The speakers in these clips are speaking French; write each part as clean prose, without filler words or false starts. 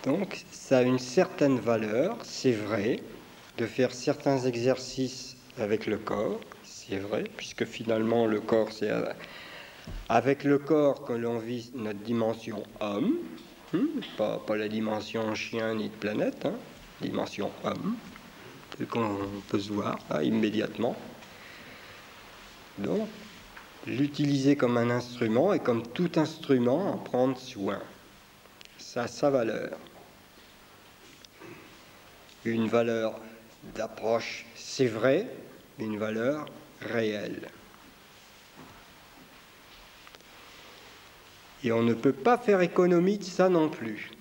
Donc, ça a une certaine valeur, c'est vrai, de faire certains exercices avec le corps, c'est vrai, puisque finalement le corps, c'est avec le corps que l'on vit notre dimension homme, pas la dimension chien ni de planète, dimension homme, tel qu'on peut se voir là, immédiatement. Donc, l'utiliser comme un instrument et comme tout instrument, en prendre soin. Ça a sa valeur. Une valeur d'approche, c'est vrai, une valeur réelle. Et on ne peut pas faire économie de ça non plus.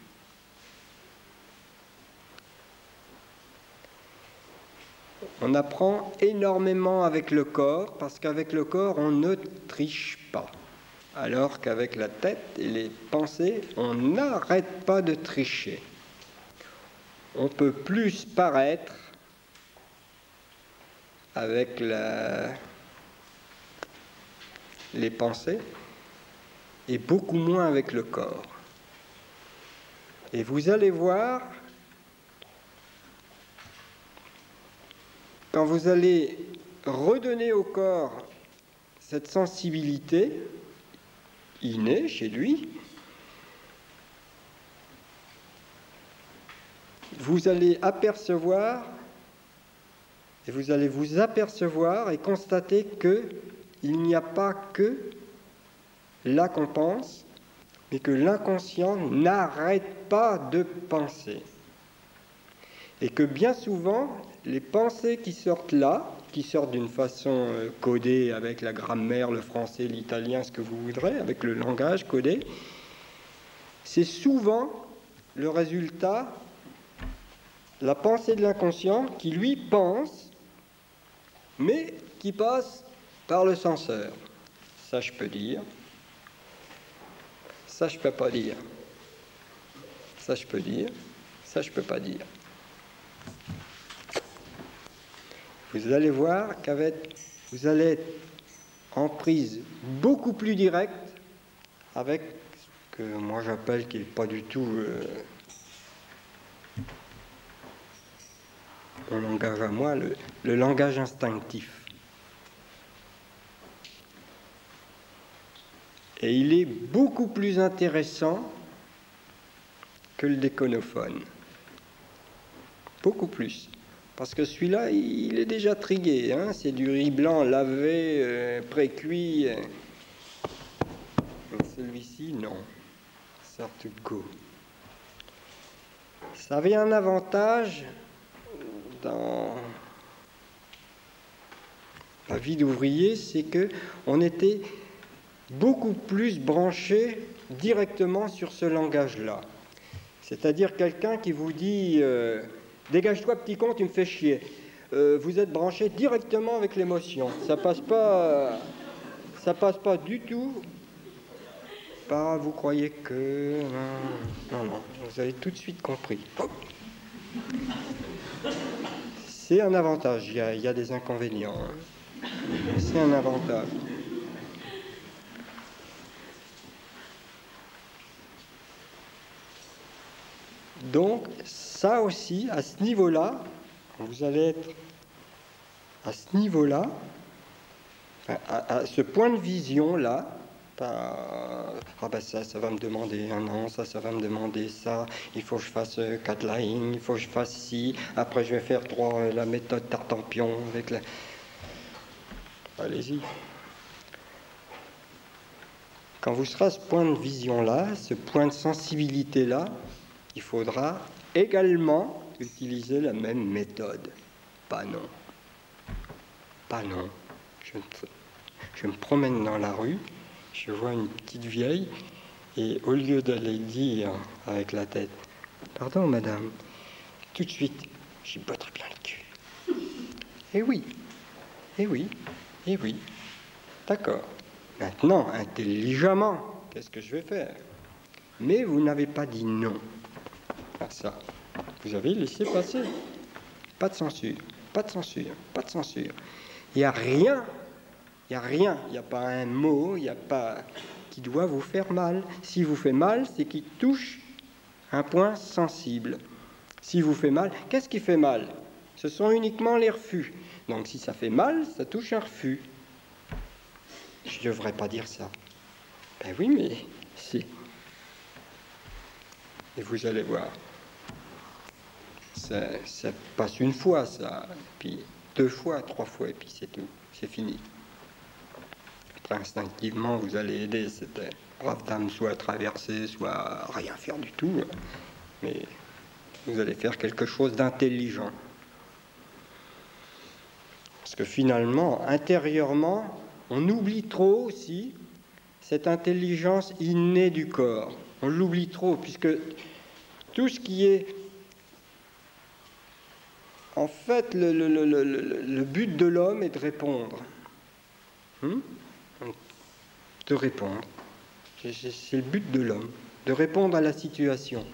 On apprend énormément avec le corps, parce qu'avec le corps, on ne triche pas. Alors qu'avec la tête et les pensées, on n'arrête pas de tricher. On peut plus paraître avec les pensées et beaucoup moins avec le corps. Et vous allez voir, quand vous allez redonner au corps cette sensibilité innée chez lui, vous allez apercevoir, et vous allez vous apercevoir et constater qu'il n'y a pas que là qu'on pense, mais que l'inconscient n'arrête pas de penser. Et que bien souvent, les pensées qui sortent là, qui sortent d'une façon codée avec la grammaire, le français, l'italien, ce que vous voudrez, avec le langage codé, c'est souvent le résultat, la pensée de l'inconscient qui lui pense, mais qui passe par le censeur. Ça, je peux dire. Ça, je ne peux pas dire. Ça, je peux dire. Ça, je ne peux pas dire. Vous allez voir vous allez être en prise beaucoup plus directe avec ce que moi j'appelle, qui n'est pas du tout mon langage à moi, le langage instinctif. Et il est beaucoup plus intéressant que le déconophone. Beaucoup plus. Parce que celui-là, il est déjà trigué. C'est du riz blanc lavé, pré-cuit. Celui-ci, non. Sort to go. Ça avait un avantage dans la vie d'ouvrier, c'est qu'on était beaucoup plus branché directement sur ce langage-là. C'est-à-dire quelqu'un qui vous dit dégage-toi petit con, tu me fais chier. Vous êtes branché directement avec l'émotion. Ça passe pas du tout par vous croyez que... Non, vous avez tout de suite compris. C'est un avantage, il y a des inconvénients. C'est un avantage. Donc, ça aussi, à ce niveau-là, vous allez être à ce niveau-là, à ce point de vision-là, ça va me demander un an, ça va me demander ça, il faut que je fasse 4 lines, il faut que je fasse ci, après je vais faire la méthode Tartampion avec la... Allez-y. Quand vous serez à ce point de vision-là, ce point de sensibilité-là, il faudra également utiliser la même méthode. Pas non. Je me promène dans la rue, je vois une petite vieille, et au lieu d'aller dire avec la tête « Pardon, madame », tout de suite, j'y botterai bien le cul. Eh oui, d'accord. Maintenant, intelligemment, qu'est-ce que je vais faire? Mais vous n'avez pas dit non à ça. Vous avez laissé passer. Pas de censure, pas de censure, pas de censure. Il n'y a rien, il n'y a pas un mot, il n'y a pas qui doit vous faire mal. S'il vous fait mal, c'est qu'il touche un point sensible. Si vous fait mal, qu'est-ce qui fait mal? Ce sont uniquement les refus. Donc si ça fait mal, ça touche un refus. Je ne devrais pas dire ça. Ben oui, mais si. Et vous allez voir. Ça passe une fois, ça, puis 2 fois, 3 fois, et puis c'est tout. C'est fini. Après, instinctivement, vous allez aider cette brave dame soit à traverser, soit à rien faire du tout. Mais vous allez faire quelque chose d'intelligent. Parce que finalement, intérieurement, on oublie trop aussi cette intelligence innée du corps. On l'oublie trop, puisque tout ce qui est... En fait, le but de l'homme est de répondre. De répondre. C'est le but de l'homme, de répondre à la situation.